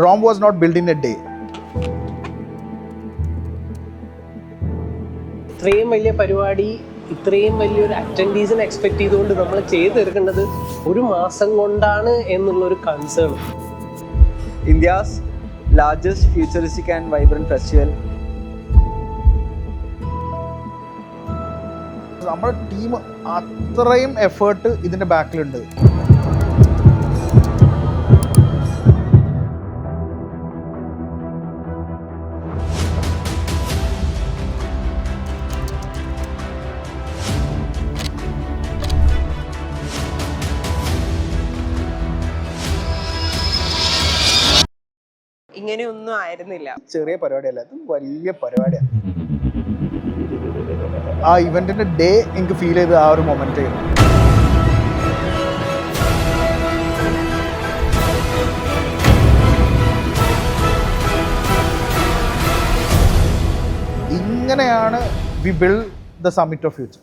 Rome was not built in a day. ഇത്രയും വലിയ പരിപാടി ഇത്രയും വലിയൊരു അറ്റൻഡീസിനെ എക്സ്പെക്ട് ചെയ്തുകൊണ്ട് നമ്മൾ ചെയ്തെടുക്കേണ്ടത് ഒരു മാസം കൊണ്ടാണ് എന്നുള്ളൊരു concern. India's largest futuristic and vibrant festival. നമ്മുടെ ടീം അത്രയും എഫേർട്ട് ഇതിൻ്റെ ബാക്കിലുണ്ട്. ഇങ്ങനെയൊന്നും ആയിരുന്നില്ല. ചെറിയ പരിപാടിയല്ല, ഇത് വലിയ പരിപാടിയാണ്. ആ ഇവന്റിന്റെ ഡേ എനിക്ക് ഫീൽ ചെയ്ത് ആ ഒരു മൊമെന്റ് ആയിരുന്നു. ഇങ്ങനെയാണ് we build the summit of future.